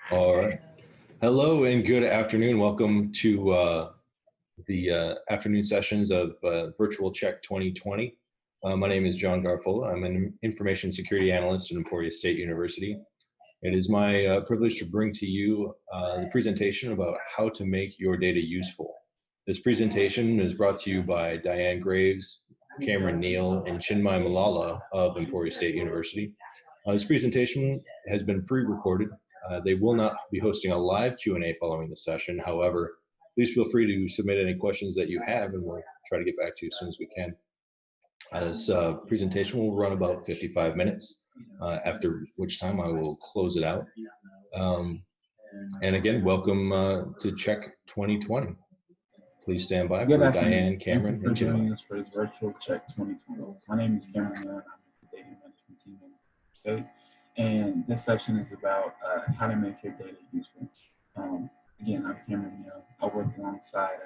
All right. Hello and good afternoon. Welcome to the afternoon sessions of Virtual Check 2020. My name is John Garafola. I'm an information security analyst at Emporia State University. It is my privilege to bring to you the presentation about how to make your data useful. This presentation is brought to you by Dianne Graves, Kameron, Neal, and Chinmay Mallula of Emporia State University. This presentation has been pre-recorded. They will not be hosting a live Q&A following the session. However, please feel free to submit any questions that you have, and we'll try to get back to you as soon as we can. This presentation will run about 55 minutes, after which time I will close it out. And again, welcome to Check 2020. Please stand by for Dianne, Kameron, and joining us for this Virtual Check 2020. My name is Kameron, and I'm the data management team in State. And this section is about how to make your data useful. Again, I'm Kameron. I work alongside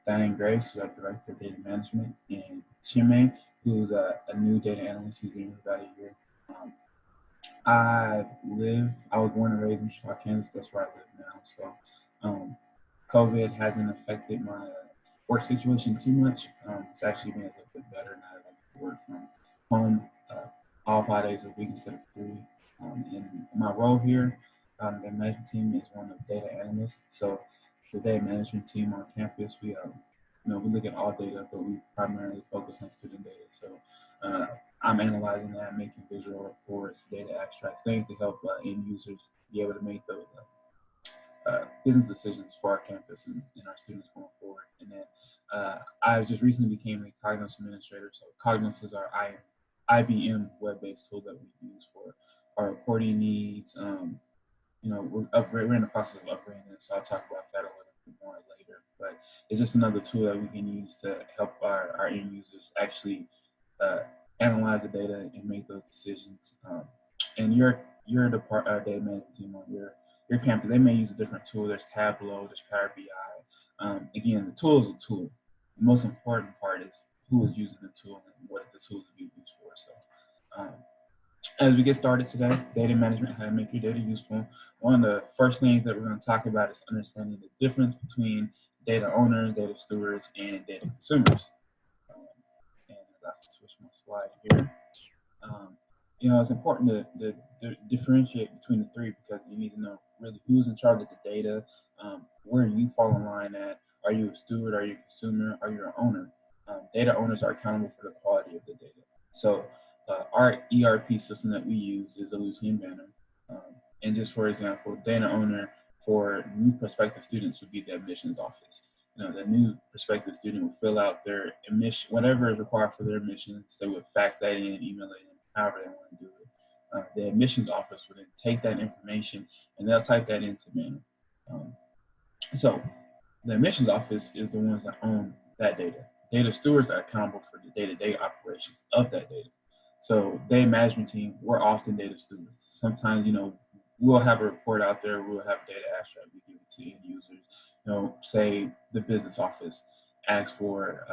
Dianne Graves, who's our Director of Data Management, and Chinmay, who's a new data analyst who's been here about a year. I was born and raised in Wichita, Kansas. That's where I live now. So COVID hasn't affected my work situation too much. It's actually been a little bit better now that I can work from home all 5 days a week instead of 3. And my role here, the management team is one of data analysts. So the data management team on campus, we look at all data, but we primarily focus on student data. So I'm analyzing that, making visual reports, data abstracts, things to help end users be able to make those business decisions for our campus and our students going forward. And then I just recently became a Cognos administrator. So Cognos is our IBM web-based tool that we use for our reporting needs. We're in the process of upgrading it, so I'll talk about that a little bit more later. But it's just another tool that we can use to help our end users actually analyze the data and make those decisions. And your data management team on your campus, they may use a different tool. There's Tableau, there's Power BI. Again, the tool is a tool. The most important part is who is using the tool and what the tool is being used for. So as we get started today, data management, how to make your data useful. One of the first things that we're going to talk about is understanding the difference between data owners, data stewards, and data consumers. And as I switch my slide here, it's important to differentiate between the three, because you need to know really who's in charge of the data, where you fall in line at. Are you a steward? Are you a consumer? Are you an owner? Data owners are accountable for the quality of the data. So our ERP system that we use is a Lucian banner. And just for example, data owner for new prospective students would be the admissions office. The new prospective student will fill out their admission, whatever is required for their admissions. They would fax that in, email it in, however they want to do it. The admissions office would then take that information and they'll type that into banner. So the admissions office is the ones that own that data. Data stewards are accountable for the day-to-day operations of that data. So data management team, we're often data stewards. Sometimes, we'll have a report out there, we'll have data abstract, we give it to end users. Say the business office asks for,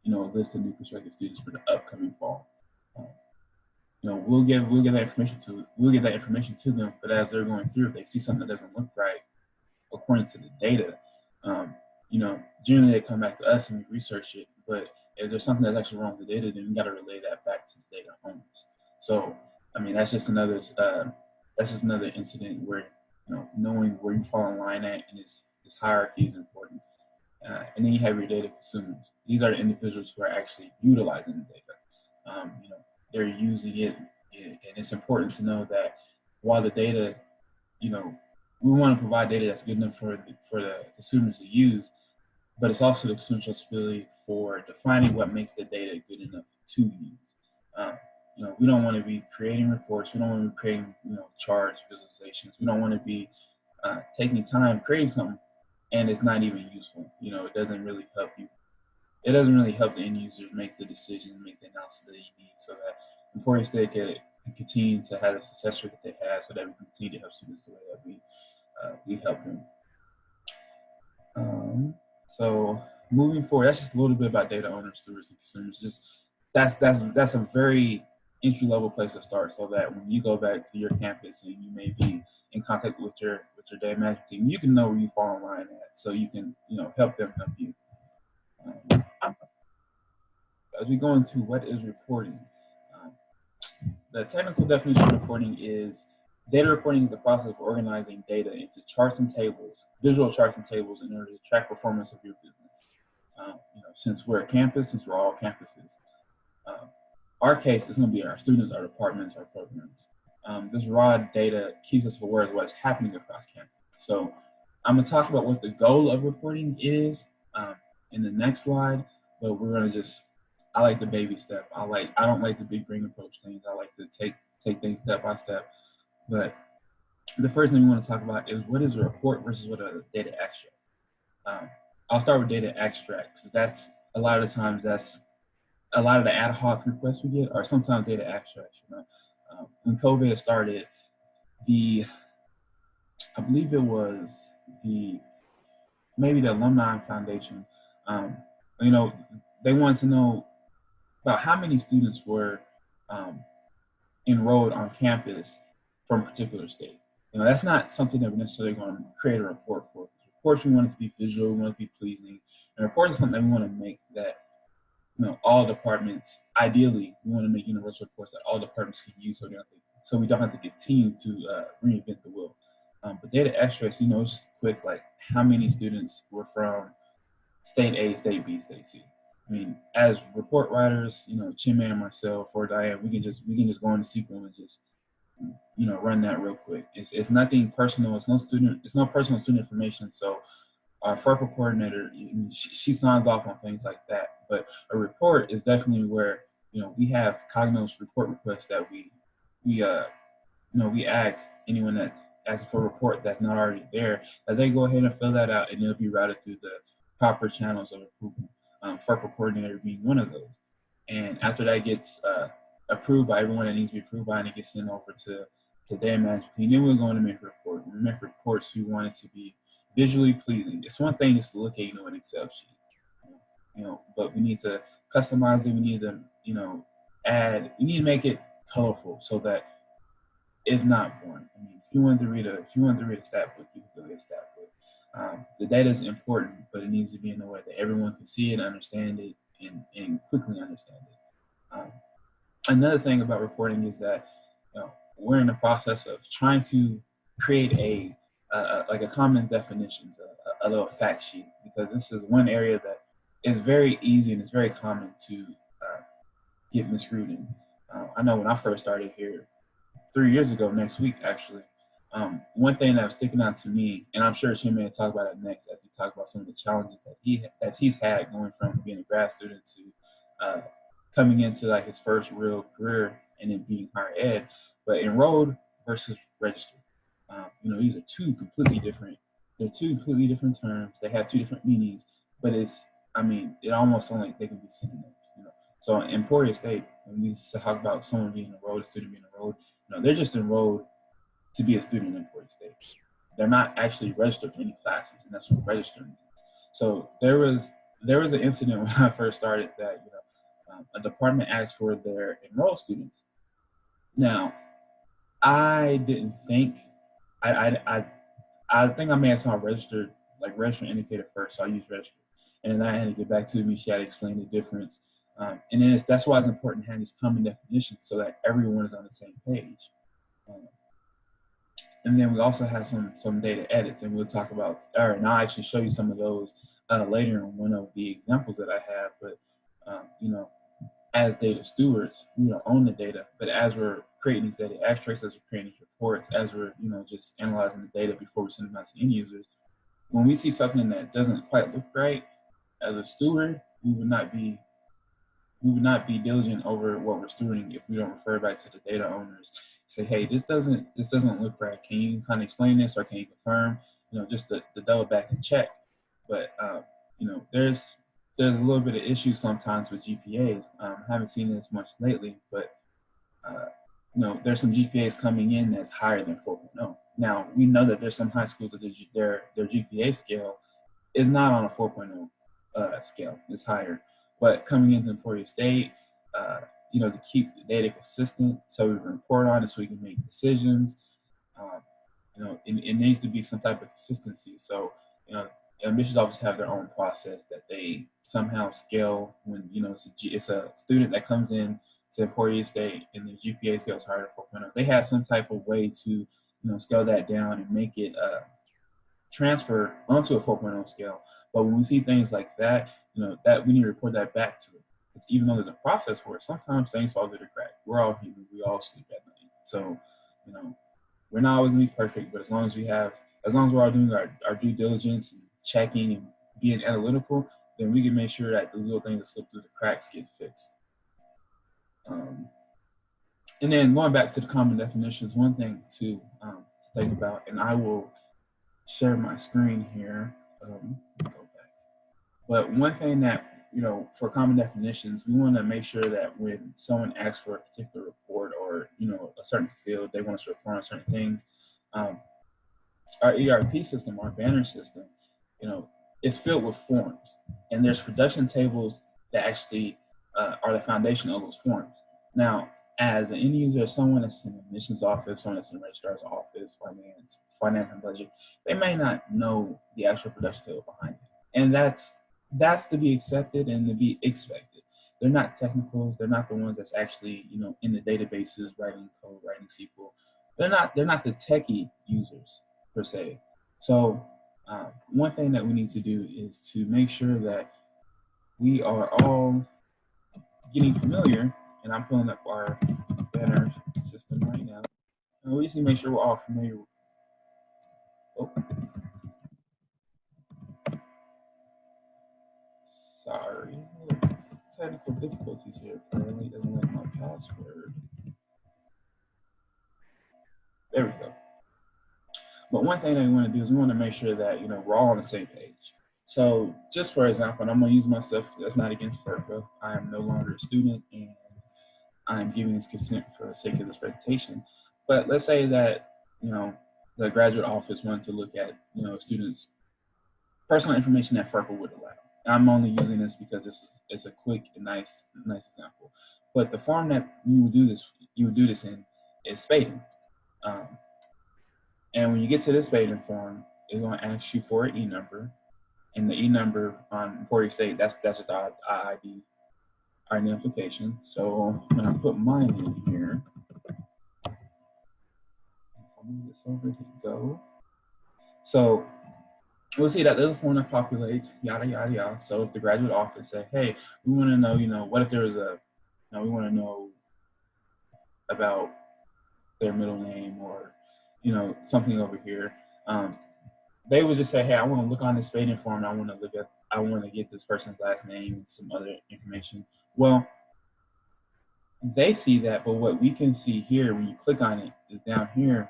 a list of new prospective students for the upcoming fall. We'll give that information to them, but as they're going through, if they see something that doesn't look right according to the data, generally they come back to us and we research it. But if there's something that's actually wrong with the data, then we got to relay that back to the data owners. So, that's just another incident where knowing where you fall in line at and this hierarchy is important. And then you have your data consumers. These are the individuals who are actually utilizing the data. They're using it, and it's important to know that while the data, we want to provide data that's good enough for the consumers to use, but it's also the consumer's responsibility for defining what makes the data good enough to use. We don't want to be creating reports. We don't want to be creating, charts, visualizations. We don't want to be taking time creating something and it's not even useful. It doesn't really help you. It doesn't really help the end users make the decisions, make the analysis that you need, so that Emporia State can continue to have the success rate that they have, so that we can continue to help students the way that we help them. So moving forward, that's just a little bit about data owners, stewards, and consumers. That's a very entry-level place to start, so that when you go back to your campus and you may be in contact with your day management team, you can know where you fall in line at, so you can help them help you. As we go into what is reporting, the technical definition of reporting is data reporting is the process of organizing data into charts and tables, visual charts and tables, in order to track performance of your business. Since we're a campus, since we're all campuses, our case is going to be our students, our departments, our programs. This raw data keeps us aware of what's happening across campus. So I'm going to talk about what the goal of reporting is in the next slide, but we're going to I like the baby step. I don't like the big brain approach things. I like to take things step by step. But the first thing we want to talk about is what is a report versus what are data extracts. I'll start with data extracts. That's a lot of the times that's a lot of the ad hoc requests we get are sometimes data extracts. When COVID started, I believe it was maybe the Alumni Foundation. They wanted to know about how many students were enrolled on campus from a particular state. That's not something that we're necessarily going to create a report for. Reports, we want it to be visual, we want it to be pleasing. And reports is something that we want to make that all departments, ideally, we want to make universal reports that all departments can use, so we don't have to continue to reinvent the wheel. But data extracts, it's just quick, like how many students were from state A, state B, state C. As report writers, Chinmay and myself or Dianne, we can just go into SQL and just run that real quick. It's nothing personal. It's no personal student information. So our FERPA coordinator, she signs off on things like that. But a report is definitely where we have Cognos report requests that we ask anyone that asks for a report that's not already there, that they go ahead and fill that out, and it'll be routed through the proper channels of approval. FERPA coordinator being one of those. And after that gets approved by everyone that needs to be approved by, and it gets sent over to data management team, then we're going to make a report. When we make reports, we want it to be visually pleasing. It's one thing just to look at an Excel sheet, but we need to customize it. We need to we need to make it colorful so that it's not boring. If you want to read a stat book, you can read a stat book. The data is important, but it needs to be in a way that everyone can see it, understand it, and quickly understand it. Another thing about reporting is that we're in the process of trying to create a common definitions, a little fact sheet, because this is one area that is very easy and it's very common to get misread in. I know when I first started here 3 years ago, next week actually, one thing that was sticking out to me, and I'm sure Chinmay will talk about it next as he talks about some of the challenges that he's had going from being a grad student to coming into like his first real career and then being higher ed, but enrolled versus registered. These are they're two completely different terms. They have two different meanings, but it almost sounds like they can be synonyms. So in Emporia State, when we talk about someone being enrolled, a student being enrolled, they're just enrolled to be a student in Emporia State. They're not actually registered for any classes, and that's what registering means. So there was an incident when I first started that a department asked for their enrolled students. Now, I didn't think I think I may have saw registered indicator first, so I used registered, and then I had to get back to me. She had to explain the difference, and then that's why it's important to have these common definitions so that everyone is on the same page. And then we also have some data edits, and we'll talk about, and I'll actually show you some of those later in one of the examples that I have. But as data stewards, we don't own the data, but as we're creating these data extracts, as we're creating these reports, as we're just analyzing the data before we send them out to end users, when we see something that doesn't quite look right, as a steward, we would not be diligent over what we're stewarding if we don't refer back to the data owners. Say, hey, this doesn't look right. Can you kind of explain this, or can you confirm? Just to double back and check. But there's a little bit of issue sometimes with GPAs. I haven't seen it as much lately, but there's some GPAs coming in that's higher than 4.0. Now we know that there's some high schools that their GPA scale is not on a 4.0 scale. It's higher. But coming into Emporia State, to keep the data consistent so we can report on it, so we can make decisions. It needs to be some type of consistency. So, admissions officers have their own process that they somehow scale when, it's a student that comes in to Emporia State and the GPA scales higher than 4.0. They have some type of way to, scale that down and make it transfer onto a 4.0 scale. But when we see things like that, that we need to report that back to it. Because even though there's a process for it, sometimes things fall through the crack. We're all human. We all sleep at night. So, we're not always gonna be perfect, but as long as we're all doing our due diligence and checking and being analytical, then we can make sure that the little things that slip through the cracks get fixed. And then going back to the common definitions, one thing to think about, and I will share my screen here. Go back. But one thing that, for common definitions, we want to make sure that when someone asks for a particular report or, a certain field, they want us to report on certain things, our ERP system, our banner system, is filled with forms. And there's production tables that actually are the foundation of those forms. Now, as an end user, someone that's in the admissions office, someone that's in the registrar's office, finance and budget, they may not know the actual production table behind it. And that's to be accepted and to be expected. They're not technicals. They're not the ones that's actually, in the databases, writing code, writing SQL. They're not the techie users per se. So one thing that we need to do is to make sure that we are all getting familiar, and I'm pulling up our banner system right now. And we just need to make sure we're all familiar. Sorry, technical difficulties here. Apparently, it doesn't like my password. There we go. But one thing that we want to do is we want to make sure that we're all on the same page. So, just for example, and I'm going to use myself. That's not against FERPA. I am no longer a student, and I'm giving this consent for the sake of this presentation. But let's say that the graduate office wanted to look at a student's personal information that FERPA would allow. I'm only using this because this is a quick and nice example. But the form that you would do this in is spading. And when you get to this spading form, it's going to ask you for an E number, and the E number on Emporia State, that's just our ID, our identification. So I'm going to put mine in here. I'll move this over to go. So we'll see that there's a form that populates, yada, yada, yada. So if the graduate office say, hey, we want to know, what if there was we want to know about their middle name or, something over here. They would just say, hey, I want to look on this spading form. I want to get this person's last name and some other information. Well, they see that, but what we can see here when you click on it is down here,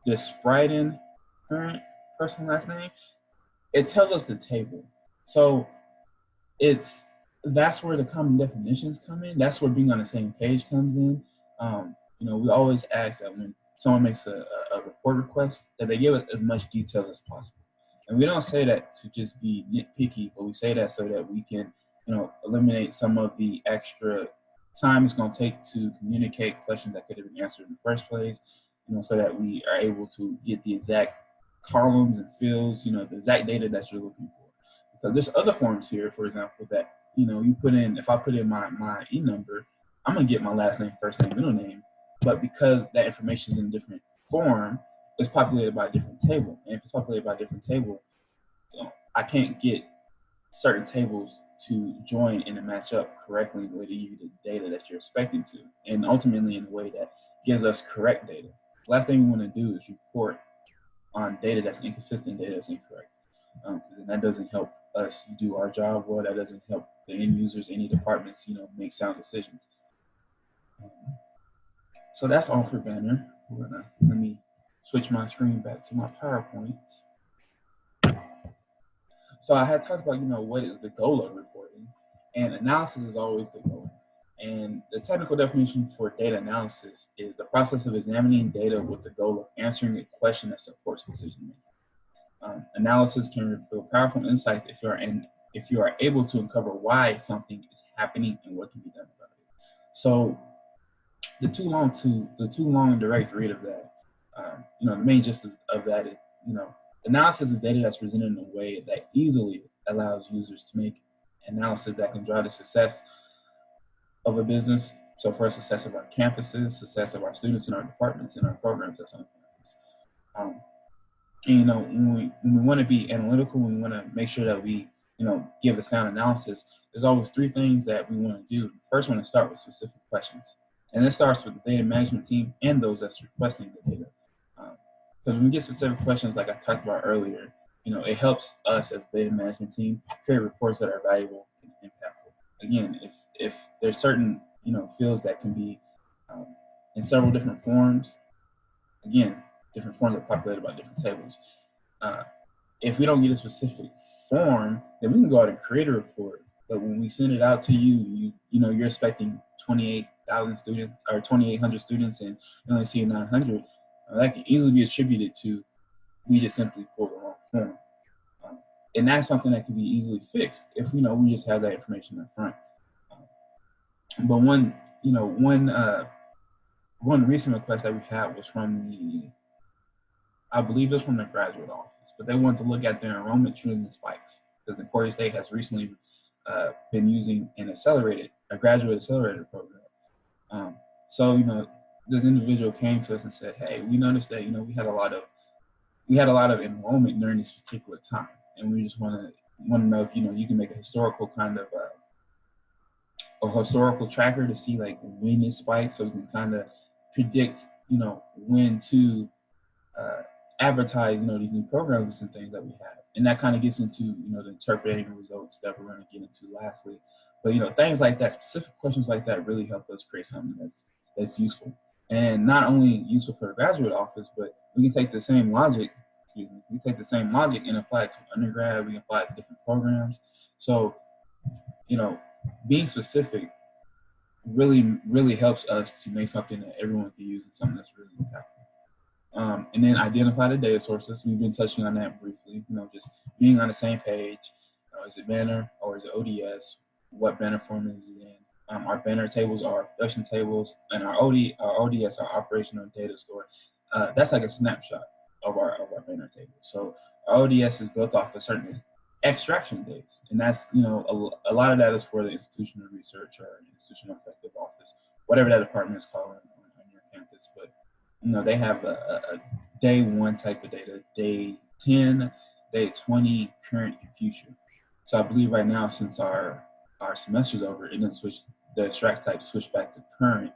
this Spriten current person last name, it tells us the table. So that's where the common definitions come in. That's where being on the same page comes in. We always ask that when someone makes a report request that they give us as much details as possible. And we don't say that to just be nitpicky, but we say that so that we can, eliminate some of the extra time it's going to take to communicate questions that could have been answered in the first place, so that we are able to get the exact columns and fields, the exact data that you're looking for. Because there's other forms here, for example, that, you put in, if I put in my E number, I'm going to get my last name, first name, middle name. But because that information is in a different form, it's populated by a different table. And if it's populated by a different table, I can't get certain tables to join and to match up correctly in the way to give you the data that you're expecting to, and ultimately in a way that gives us correct data. The last thing we want to do is report on data that's inconsistent, data that's incorrect. And that doesn't help us do our job well. That doesn't help the end users, any departments, make sound decisions. So that's all for banner. Let me switch my screen back to my PowerPoint. So I had talked about, what is the goal of reporting, and analysis is always the goal. And the technical definition for data analysis is the process of examining data with the goal of answering a question that supports decision making. Analysis can reveal powerful insights if you are able to uncover why something is happening and what can be done about it. So the too long and direct read of that, the main gist of that is, analysis is data that's presented in a way that easily allows users to make analysis that can drive the success of a business. So for success of our campuses, success of our students in our departments and our programs that's on campus. And, when we want to be analytical, when we want to make sure that we, give a sound analysis, there's always three things that we want to do. First, we want to start with specific questions. And this starts with the data management team and those that's requesting the data. Because when we get specific questions, like I talked about earlier, it helps us as the data management team create reports that are valuable and impactful. Again, if there's certain, fields that can be in several different forms, again, different forms are populated by different tables. If we don't get a specific form, then we can go out and create a report. But when we send it out to you, you're expecting 28,000 students or 2,800 students, and you only see 900. That can easily be attributed to we just simply pulled the wrong form, and that's something that can be easily fixed if we just have that information up front. But one recent request that we had was from I believe it was from the graduate office, but they wanted to look at their enrollment trends and spikes because Emporia State has recently been using a graduate accelerator program. So this individual came to us and said, "Hey, we noticed that we had a lot of enrollment during this particular time, and we just want to know if you can make a historical kind of a historical tracker to see like when it spikes, so we can kind of predict when to advertise these new programs and things that we have." And that kind of gets into the interpreting results that we're going to get into lastly. But things like that, specific questions like that, really help us create something that's useful, and not only useful for the graduate office, but we can take the same logic. And apply it to undergrad. We can apply it to different programs. So being specific really helps us to make something that everyone can use and something that's really impactful. And then identify the data sources. We've been touching on that briefly. Just being on the same page. Is it banner or is it ODS? What banner form is it in? Our banner tables are production tables, and our ODS, our operational data store. That's like a snapshot of our banner table. So our ODS is built off of certain extraction dates, and that's a lot of that is for the institutional research or institutional effective office, whatever that department is called on your campus. But they have a day 1 type of data, day 10, day 20, current, and future. So I believe right now, since our semester's over, it didn't switch, the extract type switch back to current.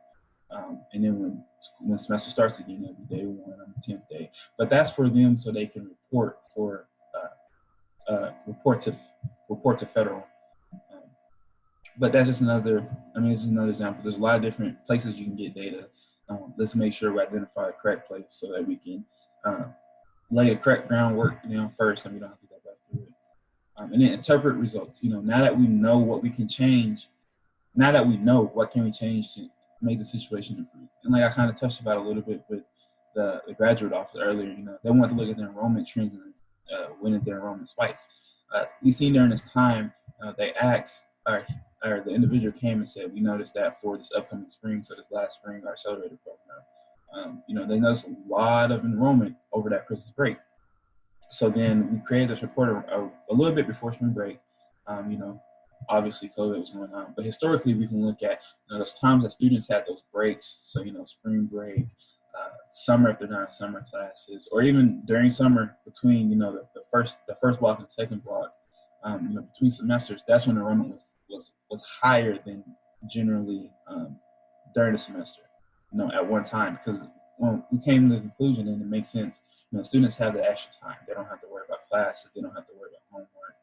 And then when semester starts again, it'll be day 1 on the 10th day. But that's for them so they can report to federal. But that's just another example. There's a lot of different places you can get data. Let's make sure we identify the correct place so that we can lay the correct groundwork down first, and we don't have to go back through it. And then interpret results. Now that we know what we can change, what can we change to make the situation improve. And like I kind of touched about a little bit with the graduate office earlier, they want to look at the enrollment trends and when their enrollment spikes. We seen during this time, they asked, or the individual came and said, we noticed that for this upcoming spring, so this last spring, our accelerator program, they noticed a lot of enrollment over that Christmas break. So then we created this report a little bit before spring break. Obviously COVID was going on, but historically we can look at those times that students had those breaks. So spring break, summer if they're not in summer classes, or even during summer between the first block and the second block, between semesters. That's when enrollment was higher than generally during the semester. At one time, because when we came to the conclusion, and it makes sense. Students have the extra time. They don't have to worry about classes. They don't have to worry about homework.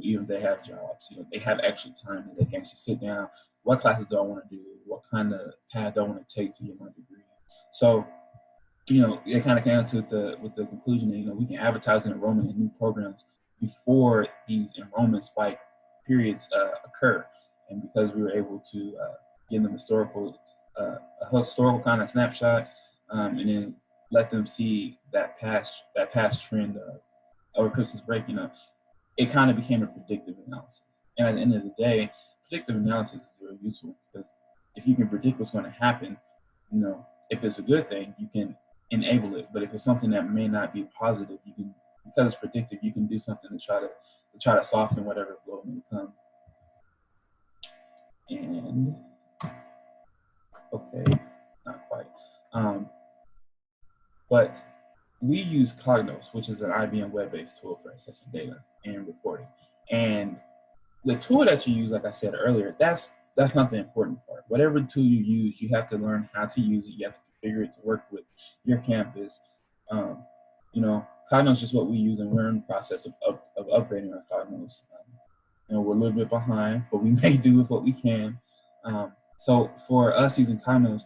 Even if they have jobs, they have extra time that they can actually sit down. What classes do I want to do? What kind of path do I want to take to get my degree? So, it kind of came with the conclusion that we can advertise enrollment in new programs before these enrollment spike periods occur. And because we were able to give them a historical kind of snapshot, and then let them see that past trend over Christmas break, it kind of became a predictive analysis. And at the end of the day, predictive analysis is very useful because if you can predict what's going to happen, you know, if it's a good thing, you can enable it. But if it's something that may not be positive, you can, because it's predictive, you can do something to try to soften whatever blow may come. And okay, not quite. But we use Cognos, which is an IBM web-based tool for assessing data and reporting. And the tool that you use, like I said earlier, that's not the important part. Whatever tool you use, you have to learn how to use it. You have to configure it to work with your campus. You know, Cognos is just what we use, and we're in the process of upgrading our Cognos. You know, we're a little bit behind, but we may do with what we can. So for us using Cognos,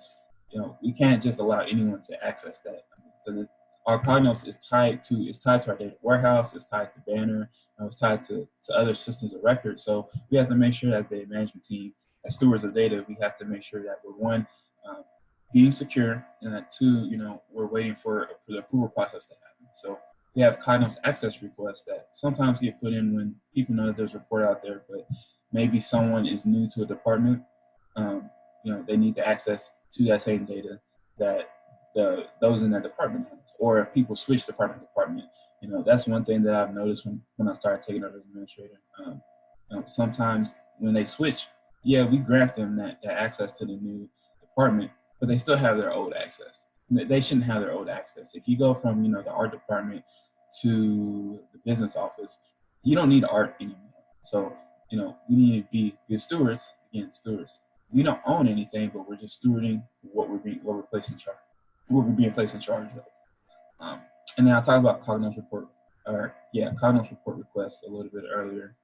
you know, we can't just allow anyone to access that, because our Cognos is tied to our data warehouse, it's tied to Banner, it's tied to other systems of record. So we have to make sure that the management team, as stewards of data, we have to make sure that we're one, being secure, and that two, you know, we're waiting for the approval process to happen. So we have Cognos access requests that sometimes get put in when people know that there's a report out there, but maybe someone is new to a department. You know, they need the access to that same data that those in that department have, or if people switch department to department. You know, that's one thing that I've noticed when I started taking over as administrator. You know, sometimes when they switch, yeah, we grant them that access to the new department, but they still have their old access. They shouldn't have their old access. If you go from, you know, the art department to the business office, you don't need art anymore. So, you know, we need to be good stewards. Again, stewards. We don't own anything, but we're just stewarding what we're being placed in charge of. And then I talked about Cognos report requests a little bit earlier.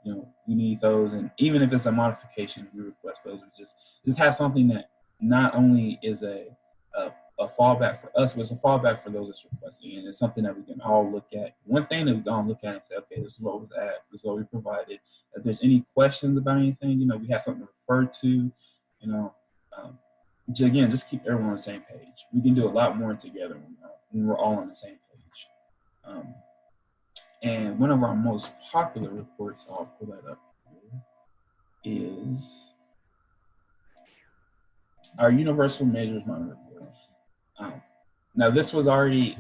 You know, we need those, and even if it's a modification, we request those. We just have something that not only is a fallback for us, but it's a fallback for those that's requesting, and it's something that we can all look at. One thing that we can all look at and say, okay, this is what was asked, this is what we provided. If there's any questions about anything, you know, we have something to refer to. You know, again, just keep everyone on the same page. We can do a lot more together when we're all on the same page. And one of our most popular reports, I'll pull that up here, is our Universal Measures Monitor report. Now this already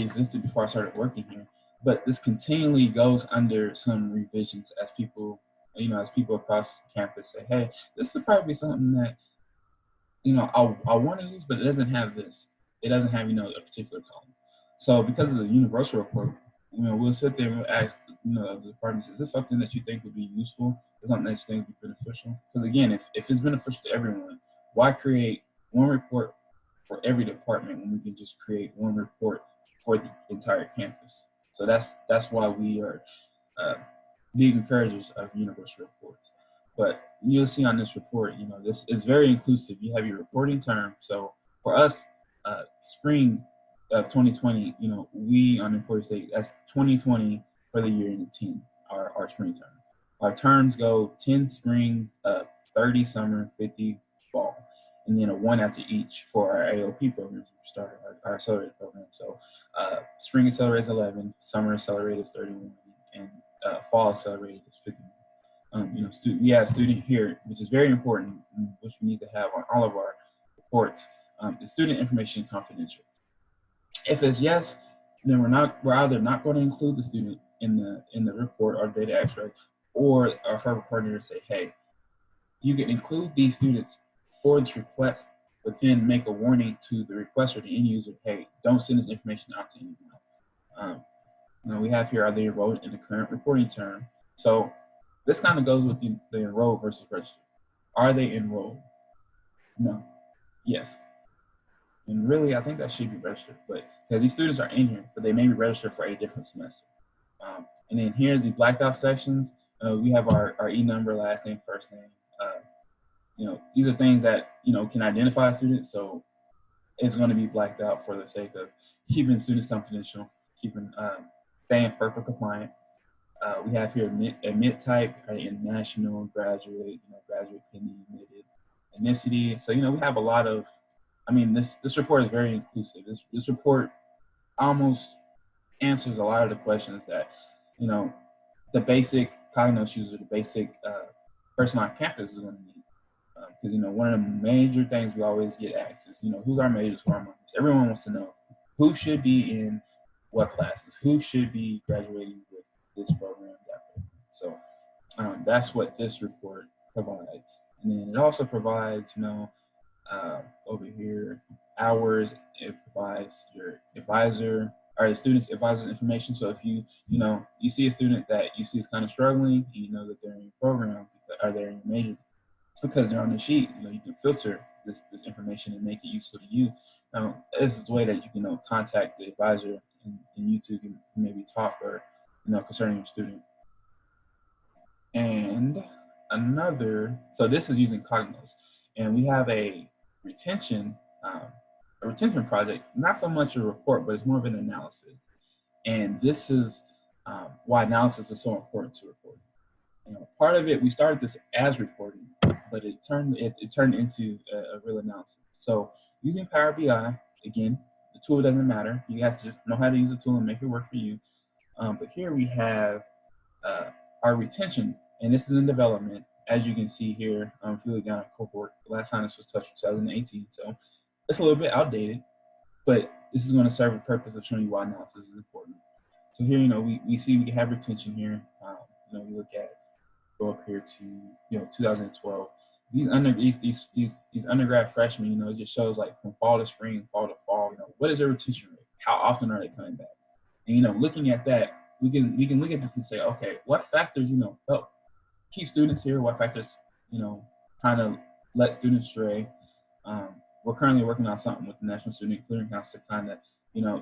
existed before I started working here, but this continually goes under some revisions as people across campus say, hey, this would probably be something that, you know, I want to use, but it doesn't have this. It doesn't have, you know, a particular column. So because of the universal report, you know, we'll sit there and we'll ask, you know, the departments, is this something that you think would be useful? Is something that you think would be beneficial? Because again, if it's beneficial to everyone, why create one report for every department when we can just create one report for the entire campus? So that's why we are big encouragers of universal reports. But you'll see on this report, you know, this is very inclusive. You have your reporting term. So for us, spring of 2020, you know, we on employee state, that's 2020 for the year in the 10, our spring term. Our terms go 10 spring, 30 summer, 50 fall, and then a 1 after each for our AOP programs. We started our accelerated program. So spring accelerated is 11, summer accelerated is 31, and fall accelerated is 51. You know, we have a student here, which is very important, which we need to have on all of our reports. Is student information confidential? If it's yes, then we're either not going to include the student in the report or data extract, or our federal coordinator say, hey, you can include these students for this request, but then make a warning to the requester, the end user, hey, don't send this information out to anyone. You know, we have here, are they enrolled in the current reporting term? So this kind of goes with the enrolled versus registered. Are they enrolled? No. Yes. And really, I think that should be registered, but because these students are in here, but they may be registered for a different semester. And then here, the blacked out sections, we have our E number, last name, first name. You know, these are things that, you know, can identify students, so it's going to be blacked out for the sake of keeping students confidential, keeping staying FERPA compliant. We have here admit type, international, graduate, you know, graduate, pending, admitted, ethnicity. So, you know, we have a lot of, I mean, this report is very inclusive. This report almost answers a lot of the questions that, you know, the basic Cognos user, the basic person on campus is going to need. Because, one of the major things we always get asked is, who's our majors, who are our minors? Everyone wants to know who should be in what classes, who should be graduating with this program, that program. So that's what this report provides. And then it also provides, over here, hours. It provides your advisor or the student's advisor's information. So if you see a student that you see is kind of struggling, and you know that they're in your program or they're in your major, because they're on the sheet, you can filter this information and make it useful to you. This is the way that you can contact the advisor, and you two can maybe talk or concerning your student. And so this is using Cognos, and we have a retention project, not so much a report, but it's more of an analysis. And this is why analysis is so important to reporting. Part of it, we started this as reporting, but it turned into a real analysis. So using Power BI, again, the tool doesn't matter. You have to just know how to use the tool and make it work for you. But here we have our retention, and this is in development. As you can see here, if you look down at cohort, the last time this was touched was 2018, so it's a little bit outdated, but this is going to serve the purpose of showing you why analysis is important. So here, we see we have retention here. We look at, go up here to 2012. These undergrad freshmen, it just shows like from fall to spring, fall to fall. What is their retention rate? How often are they coming back? And looking at that, we can look at this and say, okay, what factors help keep students here? What factors kind of let students stray? We're currently working on something with the National Student Clearinghouse to kind of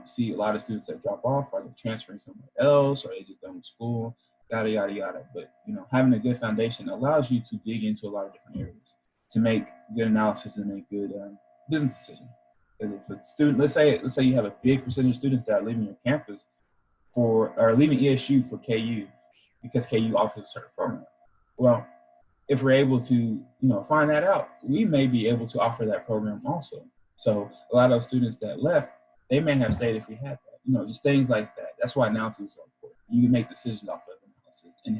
see a lot of students that drop off. Are they transferring somewhere else? Or are they just done with school? Yada yada yada. But having a good foundation allows you to dig into a lot of different areas to make good analysis and make good business decisions. Because if a student, let's say you have a big percentage of students that are leaving your campus or leaving ESU for KU because KU offers a certain program. Well, if we're able to find that out, we may be able to offer that program also. So a lot of those students that left, they may have stayed if we had that. Just things like that. That's why analysis is so important. You can make decisions off of analysis and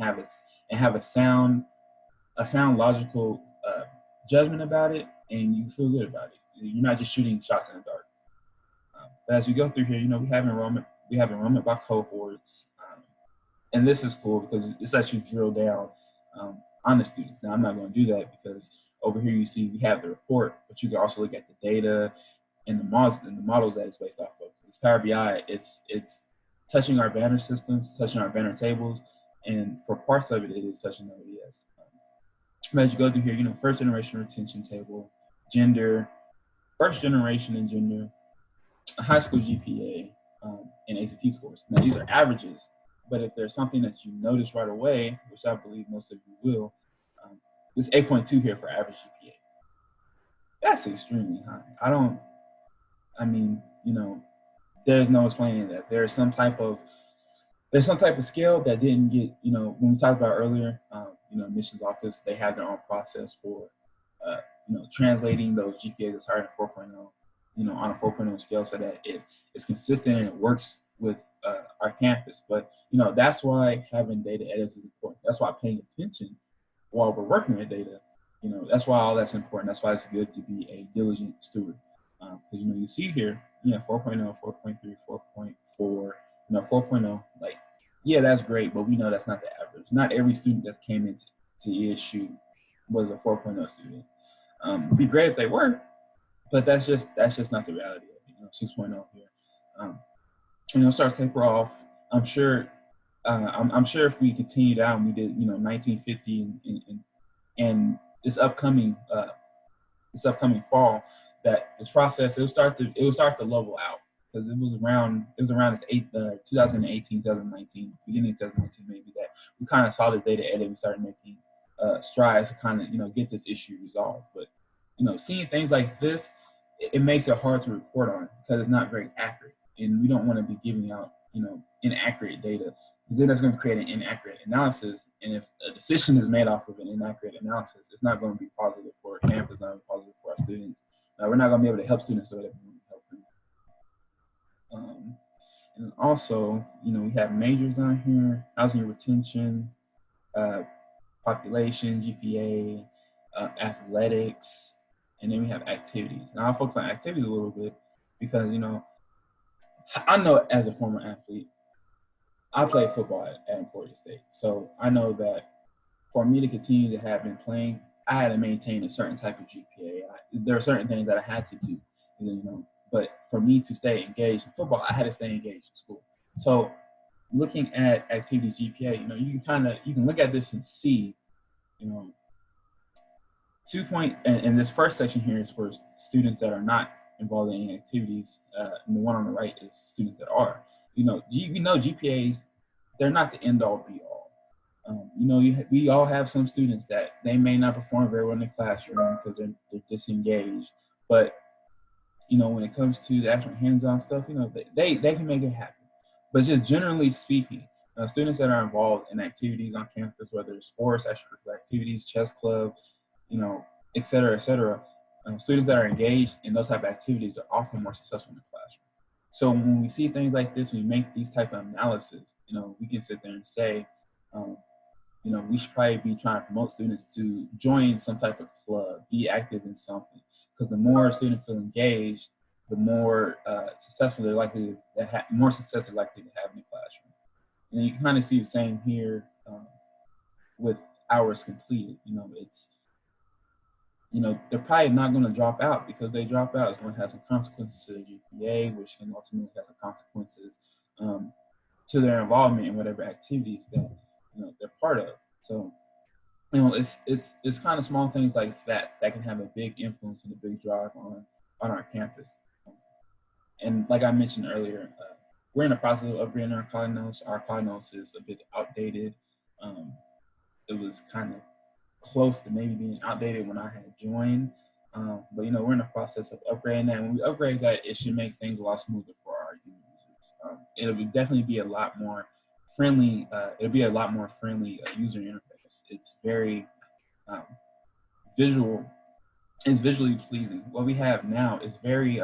have a sound logical judgment about it, and you feel good about it. You're not just shooting shots in the dark. But as we go through here, we have enrollment. We have enrollment by cohorts, and this is cool because it's actually drilled down on the students. Now I'm not going to do that because over here you see we have the report, but you can also look at the data and the models that it's based off of. Because Power BI, it's touching our banner systems, touching our banner tables, and for parts of it, it is touching ODS. But as you go through here, first generation retention table, gender, first generation and gender, high school GPA, and ACT scores. Now these are averages, but if there's something that you notice right away, which I believe most of you will, this 8.2 here for average GPA. That's extremely high. There's no explaining that. There's some type of scale that didn't get, when we talked about earlier, admissions office, they have their own process for, translating those GPAs as higher than 4.0, on a 4.0 scale so that it is consistent and it works with our campus. But, that's why having data edits is important. That's why paying attention while we're working with data, that's why all that's important. That's why it's good to be a diligent steward. Because, you see here, 4.0, 4.3, 4.4, 4.0, like, yeah, that's great, but we know that's not the average. Not every student that came into ESU was a 4.0 student. It'd be great if they were, but that's just not the reality of it. 6.0 here. Starts to taper off. I'm sure if we continue down, we did 1950 and this upcoming fall, that this process it will start to level out, because it was around this 2018, 2019, beginning of 2019 maybe, that we kind of saw this data edit and started making strides to kind of get this issue resolved. But seeing things like this, it makes it hard to report on because it's not very accurate, and we don't want to be giving out inaccurate data, because then that's going to create an inaccurate analysis. And if a decision is made off of an inaccurate analysis, it's not going to be positive for our campus, not going to be positive for our students. We're not going to be able to help students the way that we want to help them. And also, we have majors down here: housing retention, population, GPA, athletics, and then we have activities. Now I'll focus on activities a little bit because, I know as a former athlete, I played football at Emporia State. So I know that for me to continue to have been playing, I had to maintain a certain type of GPA. There are certain things that I had to do, but for me to stay engaged in football, I had to stay engaged in school. So looking at activity GPA, you can look at this and see, 2 point, and this first section here is for students that are not involved in any activities, and the one on the right is students that are. GPAs, they're not the end all be all. We all have some students that they may not perform very well in the classroom because they're disengaged, but when it comes to the actual hands-on stuff, they can make it happen. But just generally speaking, students that are involved in activities on campus, whether it's sports, extracurricular activities, chess club, et cetera, students that are engaged in those type of activities are often more successful in the classroom. So when we see things like this, we make these type of analysis, we can sit there and say, we should probably be trying to promote students to join some type of club, be active in something. Because the more students feel engaged, the more successful they're likely to have, more success they're likely to have in the classroom. And you can kind of see the same here with hours completed. They're probably not going to drop out, because they drop out, it's going to have some consequences to their GPA, which can ultimately have some consequences to their involvement in whatever activities that they're part of. So it's kind of small things like that can have a big influence and a big drive on our campus. And like I mentioned earlier, we're in the process of upgrading our college notes. Our college notes is a bit outdated. It was kind of close to maybe being outdated when I had joined. But we're in the process of upgrading that. And when we upgrade that, it should make things a lot smoother for our users. It'll definitely be a lot more friendly. It'll be a lot more friendly user interface. It's very visual. It's visually pleasing. What we have now is very,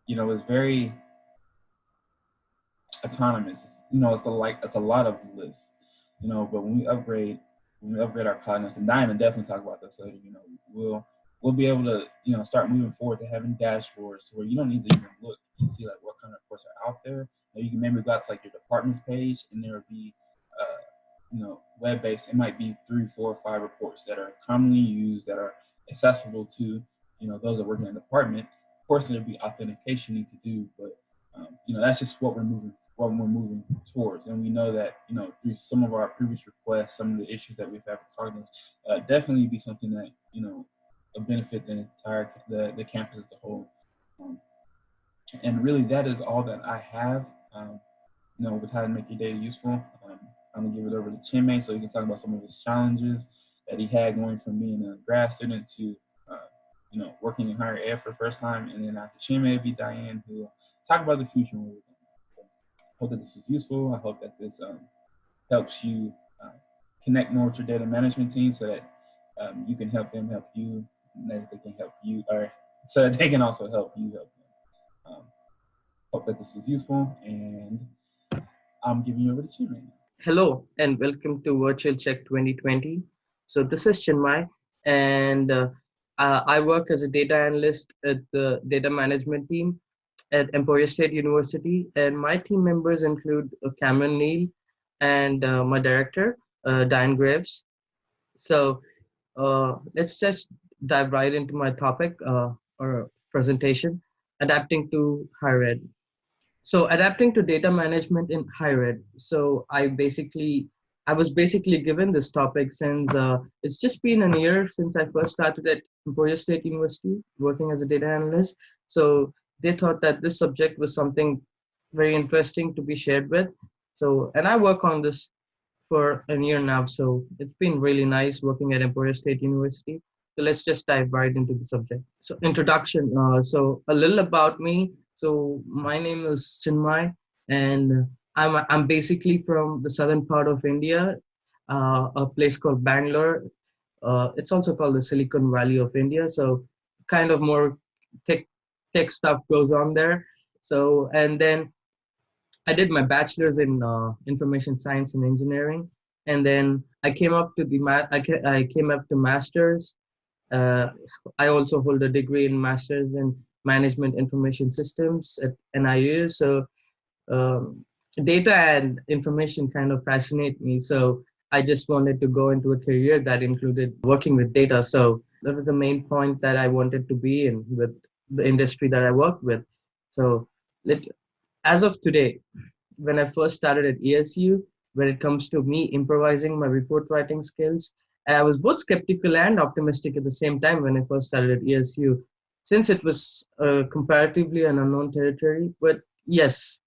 it's very autonomous. It's a lot of lists. But when we upgrade our cloud, and Dianne will definitely talk about this later. We'll be able to start moving forward to having dashboards where you don't need to even look and see like what kind of reports are out there. You can maybe go out to like your department's page, and there will be web-based. It might be 3, 4, 5 reports that are commonly used, that are accessible to those that work in the department. Of course, there'll be authentication need to do, but that's just what we're moving towards. And we know that through some of our previous requests, some of the issues that we've had with Cognitive, definitely be something that will benefit the entire the campus as a whole. And really, that is all that I have. With how to make your data useful. I'm gonna give it over to Chinmay so he can talk about some of his challenges that he had going from being a grad student to working in higher ed for the first time. And then after Chinmay will be Dianne, who will talk about the future and where we're going. So I hope that this was useful. I hope that this helps you connect more with your data management team, so that you can help them help you, and that they can help you, or so that they can also help you help them. Hope that this was useful, and I'm giving you over to Chinmay now. Hello and welcome to Virtual Check 2020. So this is Chinmay, and I work as a data analyst at the data management team at Emporia State University, and my team members include Kameron, Neal, and my director, Dianne Graves. So let's just dive right into my topic or presentation, adapting to higher ed. So adapting to data management in higher ed. So I was basically given this topic since it's just been a year since I first started at Emporia State University working as a data analyst. So they thought that this subject was something very interesting to be shared with. So, and I work on this for a year now. So it's been really nice working at Emporia State University. So let's just dive right into the subject. So introduction, so a little about me. So my name is Chinmay, and I'm basically from the southern part of India, a place called Bangalore. It's also called the Silicon Valley of India. So kind of more tech stuff goes on there. So, and then I did my bachelor's in information science and engineering. And then I came up to I came up to masters. Uh, I also hold a degree in masters in management information systems at NIU. So um, data and information kind of fascinate me. So I just wanted to go into a career that included working with data. So that was the main point that I wanted to be in with the industry that I work with. So let, as of today, when I first started at ESU, when it comes to me improvising my report writing skills, I was both skeptical and optimistic at the same time when I first started at ESU, since it was comparatively an unknown territory. But yes,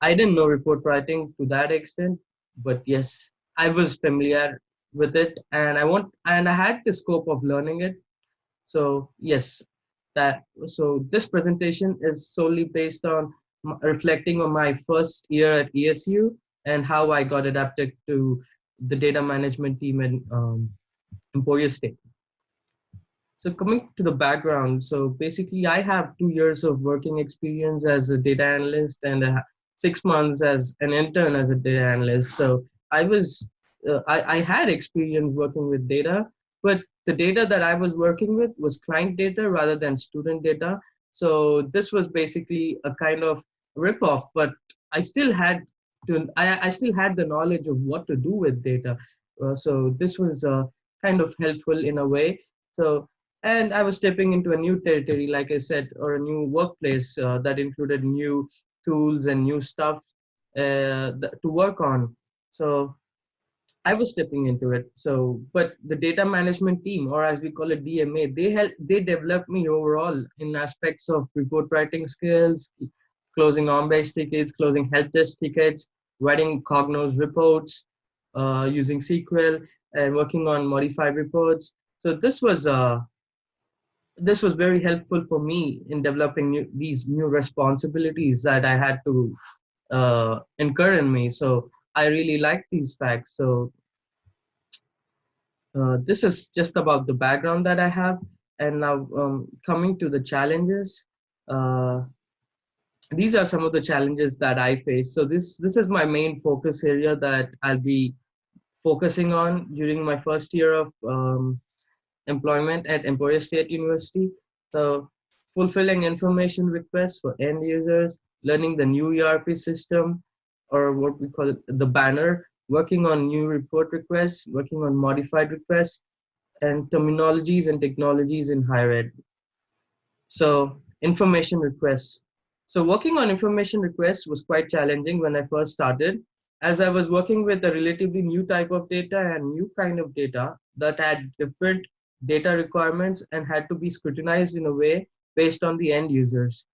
I didn't know report writing to that extent, but yes, I was familiar with it, and I had the scope of learning it. So yes, so this presentation is solely based on reflecting on my first year at ESU and how I got adapted to the data management team in Emporia State. So coming to the background, so basically I have 2 years of working experience as a data analyst and 6 months as an intern as a data analyst. So I had experience working with data, but the data that I was working with was client data rather than student data. So this was basically a kind of ripoff, but I still had I still had the knowledge of what to do with data. So this was kind of helpful in a way. So and I was stepping into a new territory, like I said, or a new workplace that included new tools and new stuff to work on. So I was stepping into it. So, but the data management team, or as we call it, DMA, they developed me overall in aspects of report writing skills, closing on-base tickets, closing help desk tickets, writing Cognos reports, using SQL, and working on modified reports. So this was very helpful for me in developing these new responsibilities that I had to incur in me. So I really like these facts. So this is just about the background that I have. And now coming to the challenges, uh, these are some of the challenges that I face. So this is my main focus area that I'll be focusing on during my first year of employment at Emporia State University. So fulfilling information requests for end users, learning the new ERP system, or what we call it, the banner, working on new report requests, working on modified requests, and terminologies and technologies in higher ed. So information requests. So working on information requests was quite challenging when I first started, as I was working with a relatively new type of data and new kind of data that had different data requirements and had to be scrutinized in a way based on the end users.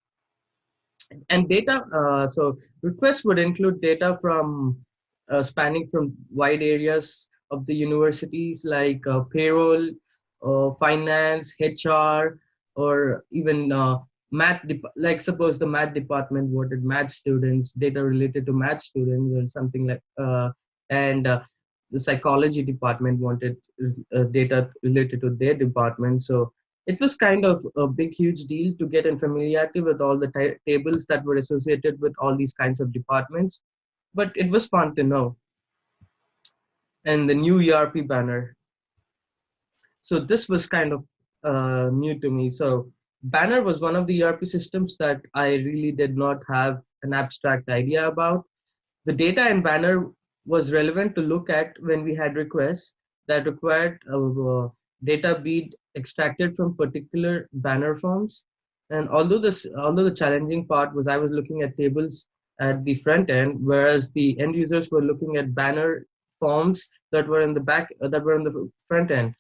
And data, so requests would include data from spanning from wide areas of the universities like payroll, finance, HR, or even math, like suppose the math department wanted math students, data related to math students or something like, and the psychology department wanted data related to their department. So it was kind of a big, huge deal to get in familiarity with all the tables that were associated with all these kinds of departments, but it was fun to know. And the new ERP banner. So this was kind of new to me. So Banner was one of the ERP systems that I really did not have an abstract idea about. The data in Banner was relevant to look at when we had requests that required data be extracted from particular Banner forms. And although the challenging part was I was looking at tables at the front end, whereas the end users were looking at Banner forms that were in the back, that were in the front end.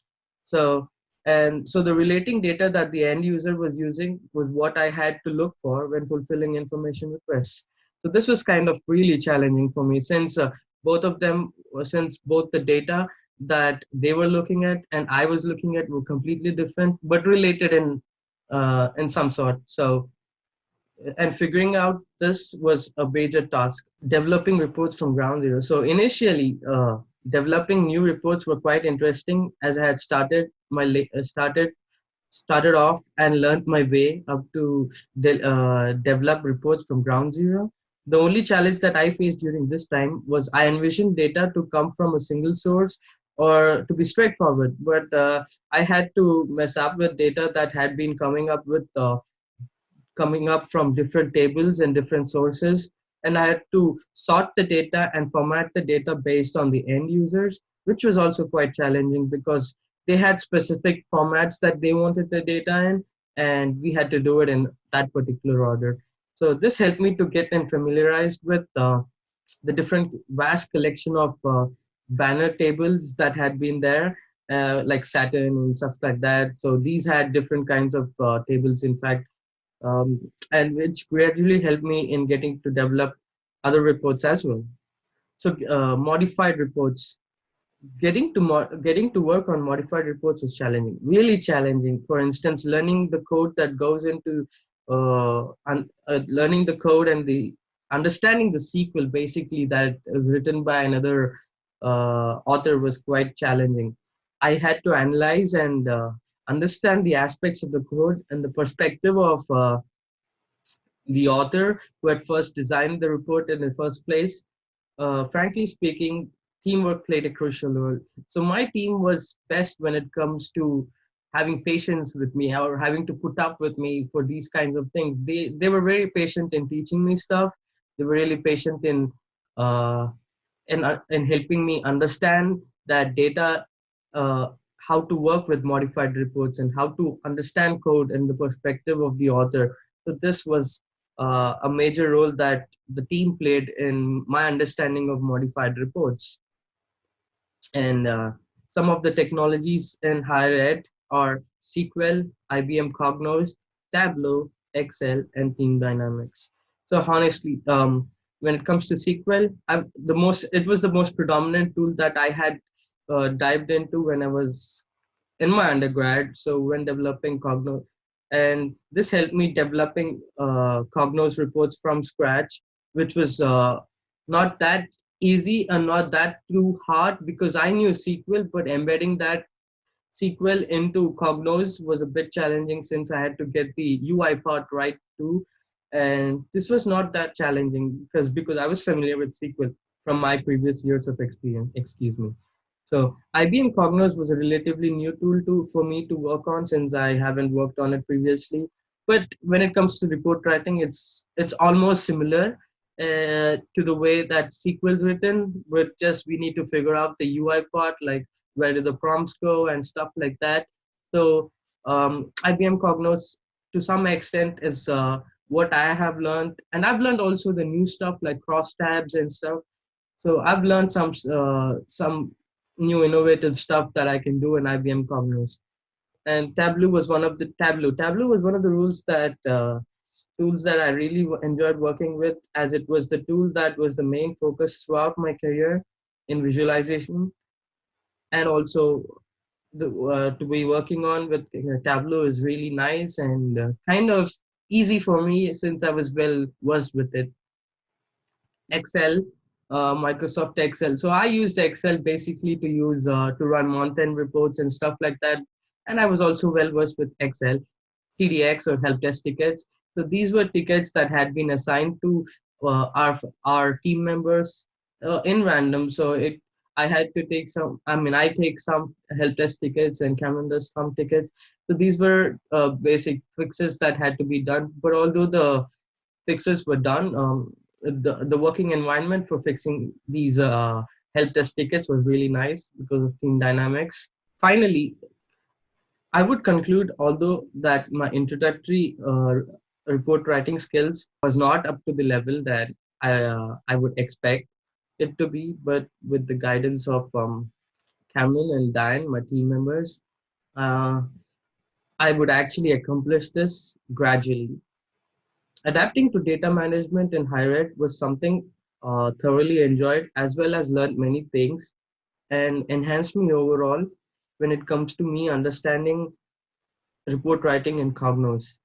So the relating data that the end user was using was what I had to look for when fulfilling information requests. So this was kind of really challenging for me since both the data that they were looking at and I was looking at were completely different, but related in some sort. So, and figuring out this was a major task. Developing reports from ground zero. So initially, developing new reports were quite interesting as I had started off and learned my way up to develop reports from ground zero. The only challenge that I faced during this time was I envisioned data to come from a single source or to be straightforward. But I had to mess up with data that had been coming up from different tables and different sources. And I had to sort the data and format the data based on the end users, which was also quite challenging because they had specific formats that they wanted the data in, and we had to do it in that particular order. So this helped me to get familiarized with the different vast collection of banner tables that had been there, like Saturn and stuff like that. So these had different kinds of tables, in fact, and which gradually helped me in getting to develop other reports as well. So modified reports, getting to work on modified reports is challenging, really challenging. For instance, learning the code that goes into learning the code and the understanding the SQL basically that is written by another author was quite challenging. I had to analyze and understand the aspects of the code and the perspective of the author who had first designed the report in the first place. Frankly speaking, teamwork played a crucial role. So my team was best when it comes to having patience with me or having to put up with me for these kinds of things. They were very patient in teaching me stuff. They were really patient uh, in helping me understand that data, uh, how to work with modified reports and how to understand code and the perspective of the author. So this was a major role that the team played in my understanding of modified reports. And some of the technologies in higher ed are SQL, IBM Cognos, Tableau, Excel, and Team Dynamics. So honestly, when it comes to SQL, it was the most predominant tool that I had dived into when I was in my undergrad. So when developing Cognos, and this helped me developing Cognos reports from scratch, which was not that easy and not that too hard because I knew SQL, but embedding that SQL into Cognos was a bit challenging since I had to get the UI part right too. And this was not that challenging because I was familiar with SQL from my previous years of experience, excuse me. So IBM Cognos was a relatively new tool for me to work on since I haven't worked on it previously. But when it comes to report writing, it's almost similar to the way that SQL is written, but just we need to figure out the UI part, like where do the prompts go and stuff like that. So IBM Cognos to some extent is what I have learned, and I've learned also the new stuff like crosstabs and stuff. So I've learned some new innovative stuff that I can do in IBM Cognos. And Tableau was one of the Tableau was one of the tools that I really enjoyed working with, as it was the tool that was the main focus throughout my career in visualization, and also to be working on with Tableau is really nice and kind of easy for me since I was well versed with it. Excel, Microsoft Excel. So I used Excel basically to run month-end reports and stuff like that. And I was also well versed with Excel, TDX or help desk tickets. So these were tickets that had been assigned to our team members in random. So I had to take some. I mean, I take some help desk tickets, and Kameron does some tickets. So these were basic fixes that had to be done. But although the fixes were done, the working environment for fixing these help desk tickets was really nice because of team dynamics. Finally, I would conclude, although that my introductory report writing skills was not up to the level that I would expect it to be, but with the guidance of Kameron and Dianne, my team members, uh, I would actually accomplish this gradually. Adapting to data management in higher ed was something thoroughly enjoyed, as well as learned many things and enhanced me overall when it comes to me understanding report writing in Cognos.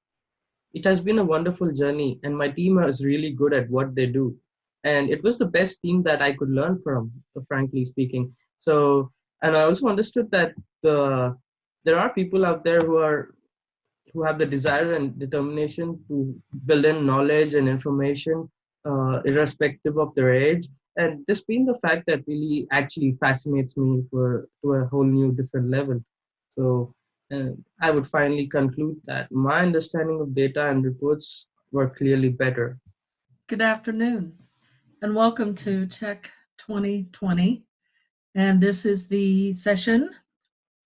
It has been a wonderful journey, and my team is really good at what they do. And it was the best team that I could learn from, frankly speaking. So, and I also understood that there are people out there who have the desire and determination to build in knowledge and information, irrespective of their age. And this being the fact that really actually fascinates me to a whole new different level. So I would finally conclude that my understanding of data and reports were clearly better. Good afternoon, and welcome to Check 2020. And this is the session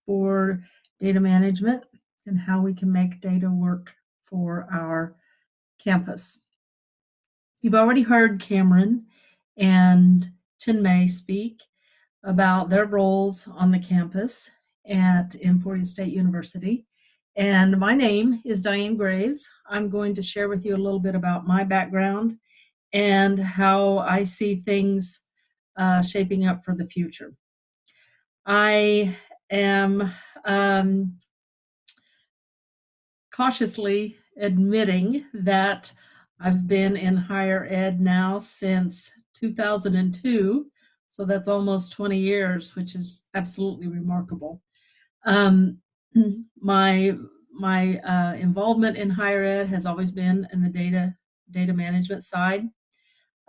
for data management and how we can make data work for our campus. You've already heard Kameron and Chinmay speak about their roles on the campus at Emporia State University. And my name is Dianne Graves. I'm going to share with you a little bit about my background and how I see things shaping up for the future. I am cautiously admitting that I've been in higher ed now since 2002, so that's almost 20 years, which is absolutely remarkable. My involvement in higher ed has always been in the data management side.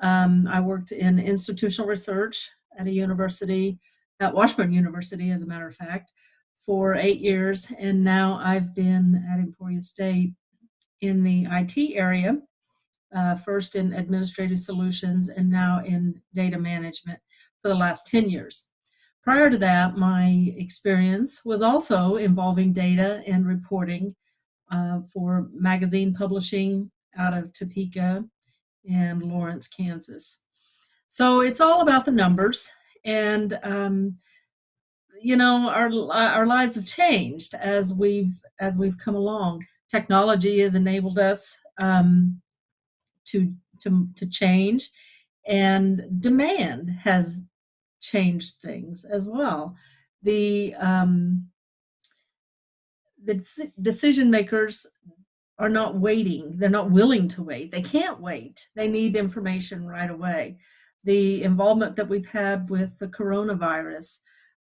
I worked in institutional research at a university, at Washburn University, as a matter of fact, for 8 years, and now I've been at Emporia State in the IT area, first in administrative solutions and now in data management for the last 10 years. Prior to that, my experience was also involving data and reporting for magazine publishing out of Topeka and Lawrence, Kansas. So it's all about the numbers, and our lives have changed as we've come along. Technology has enabled us to change, and demand has changed things as well. The decision makers are not waiting. They're not willing to wait. They can't wait. They need information right away. The involvement that we've had with the coronavirus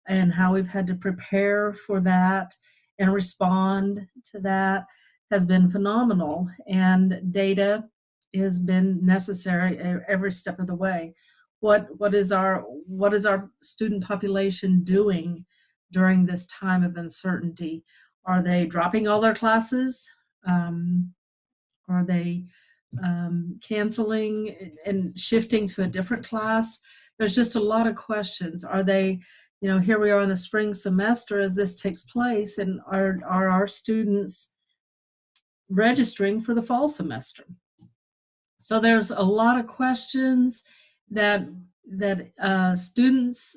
and how we've had to prepare for that and respond to that has been phenomenal. And data has been necessary every step of the way. What is our student population doing during this time of uncertainty? Are they dropping all their classes? Are they canceling and shifting to a different class? There's just a lot of questions. Are they, here we are in the spring semester as this takes place, and are our students registering for the fall semester? So there's a lot of questions that students,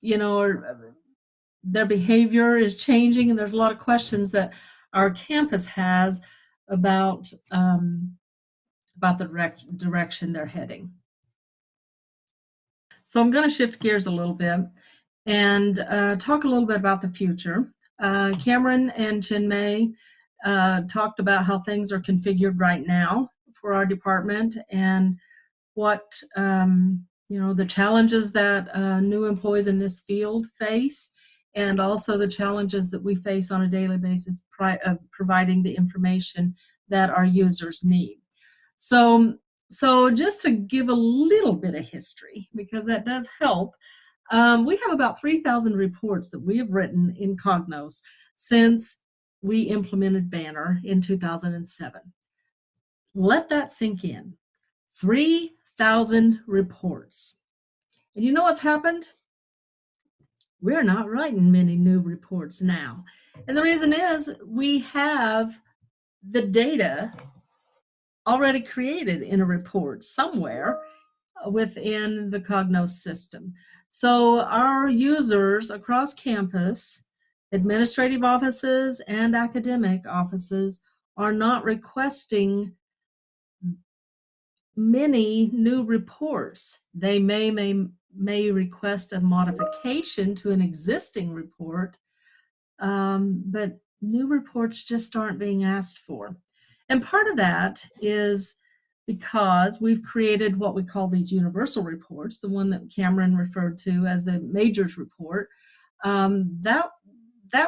their behavior is changing, and there's a lot of questions that our campus has about the direction they're heading. So I'm going to shift gears a little bit and talk a little bit about the future. Kameron and Chinmay talked about how things are configured right now for our department and what the challenges that new employees in this field face, and also the challenges that we face on a daily basis providing the information that our users need. So just to give a little bit of history, because that does help, we have about 3,000 reports that we have written in Cognos since we implemented Banner in 2007. Let that sink in. 3,000 reports. And you know what's happened? We're not writing many new reports now. And the reason is we have the data already created in a report somewhere within the Cognos system. So our users across campus, administrative offices and academic offices, are not requesting many new reports. They may request a modification to an existing report, but new reports just aren't being asked for. And part of that is because we've created what we call these universal reports, the one that Kameron referred to as the majors report. That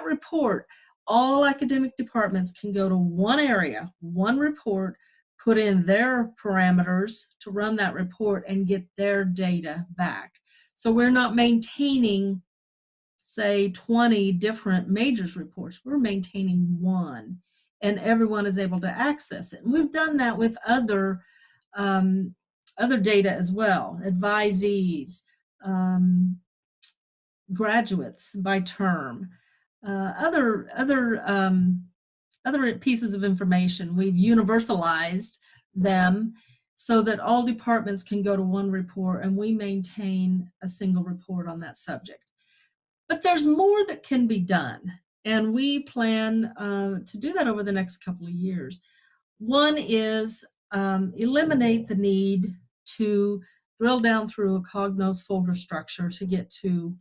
report, all academic departments can go to one area, one report, put in their parameters to run that report and get their data back. So we're not maintaining, say, 20 different majors reports. We're maintaining one, and everyone is able to access it. And we've done that with other data as well, advisees, graduates by term, other pieces of information. We've universalized them so that all departments can go to one report, and we maintain a single report on that subject. But there's more that can be done, and we plan to do that over the next couple of years. One is eliminate the need to drill down through a Cognos folder structure to get to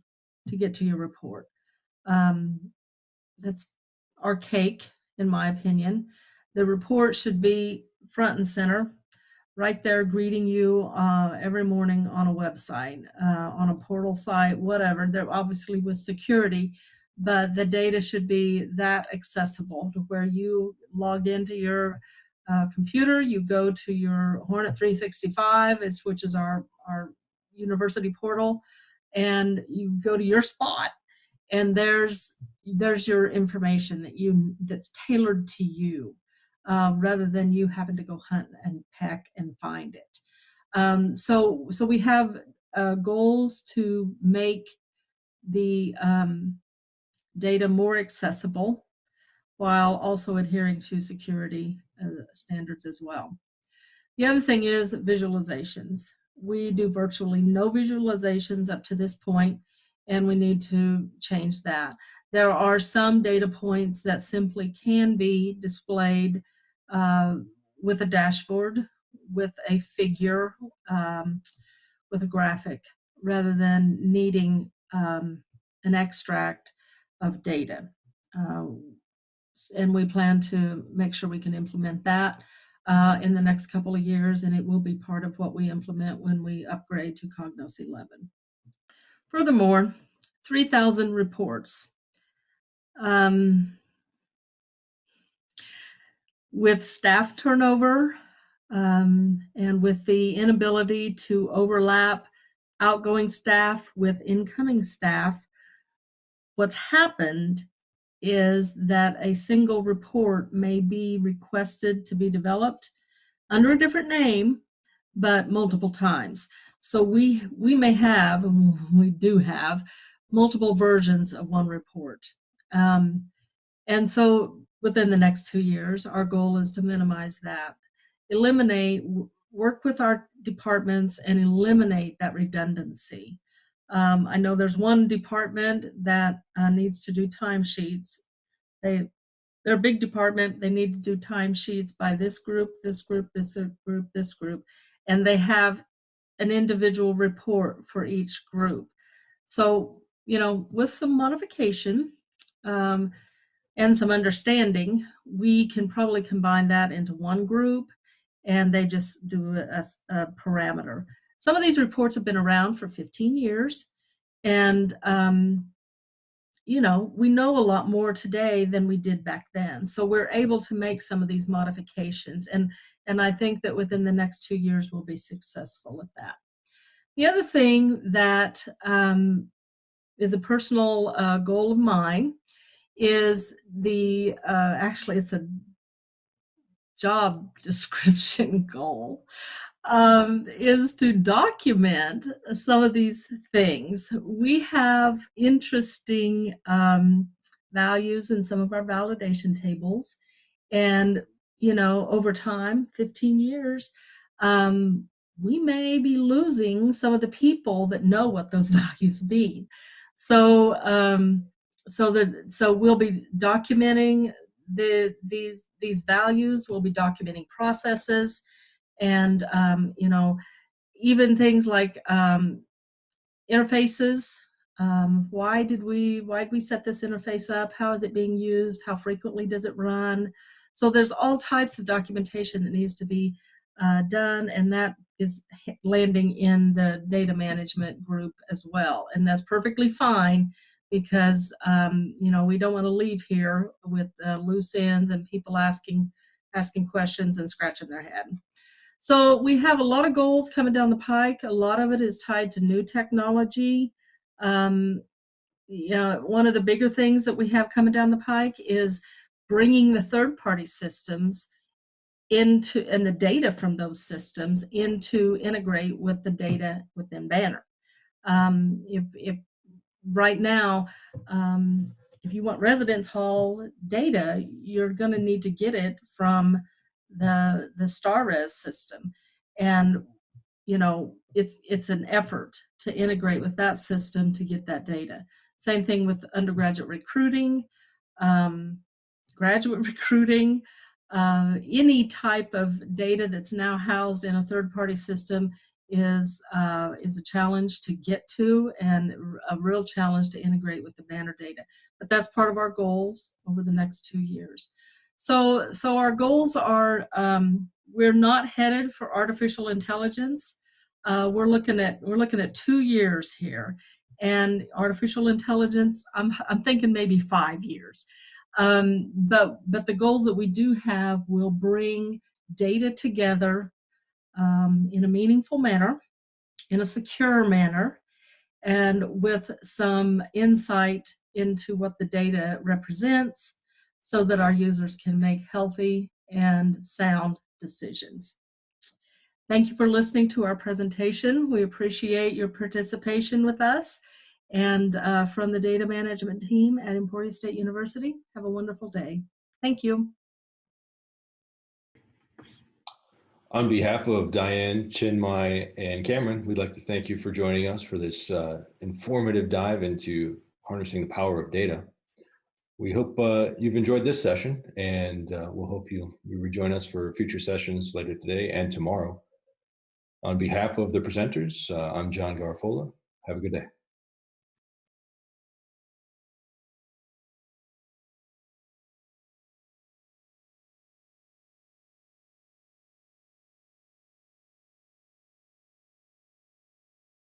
your report. That's archaic, in my opinion. The report should be front and center, right there greeting you every morning on a website, on a portal site, whatever. There obviously with security, but the data should be that accessible to where you log into your computer, you go to your Hornet 365, which is our university portal, and you go to your spot, and there's your information that's tailored to you, rather than you having to go hunt and peck and find it. So we have goals to make the data more accessible while also adhering to security standards as well. The other thing is visualizations. We do virtually no visualizations up to this point, and we need to change that. There are some data points that simply can be displayed with a dashboard, with a figure, with a graphic, rather than needing an extract of data. And we plan to make sure we can implement that in the next couple of years, and it will be part of what we implement when we upgrade to Cognos 11. Furthermore, 3,000 reports. With staff turnover and with the inability to overlap outgoing staff with incoming staff, what's happened is that a single report may be requested to be developed under a different name, but multiple times. So we may have, and we do have, multiple versions of one report. And so within the next 2 years, our goal is to minimize that, work with our departments and eliminate that redundancy. I know there's one department that needs to do timesheets. They're a big department. They need to do timesheets by this group, this group, this group, this group, and they have an individual report for each group. So, with some modification and some understanding, we can probably combine that into one group, and they just do a parameter. Some of these reports have been around for 15 years, and we know a lot more today than we did back then. So we're able to make some of these modifications, and I think that within the next 2 years we'll be successful at that. The other thing that is a personal goal of mine is actually it's a job description goal, is to document some of these things. We have interesting values in some of our validation tables, and over time, 15 years, we may be losing some of the people that know what those values mean. So we'll be documenting these values. We'll be documenting processes, and even things like interfaces. Why did we set this interface up? How is it being used? How frequently does it run? So there's all types of documentation that needs to be done, and that is landing in the data management group as well. And that's perfectly fine, because we don't want to leave here with loose ends and people asking asking questions and scratching their head. So we have a lot of goals coming down the pike. A lot of it is tied to new technology. One of the bigger things that we have coming down the pike is bringing the third-party systems into, and the data from those systems into integrate with the data within Banner. If right now, if you want residence hall data, you're going to need to get it from the StarRes system, and it's an effort to integrate with that system to get that data. Same thing with undergraduate recruiting, graduate recruiting, any type of data that's now housed in a third-party system is a challenge to get to, and a real challenge to integrate with the Banner data. But that's part of our goals over the next 2 years. So our goals are, we're not headed for artificial intelligence. We're looking at 2 years here, and artificial intelligence, I'm thinking maybe 5 years. But the goals that we do have will bring data together in a meaningful manner, in a secure manner, and with some insight into what the data represents, so that our users can make healthy and sound decisions. Thank you for listening to our presentation. We appreciate your participation with us. And from the data management team at Emporia State University, have a wonderful day. Thank you. On behalf of Dianne, Chinmay, and Kameron, we'd like to thank you for joining us for this informative dive into harnessing the power of data. We hope you've enjoyed this session, and we'll hope you rejoin us for future sessions later today and tomorrow. On behalf of the presenters, I'm John Garafola. Have a good day.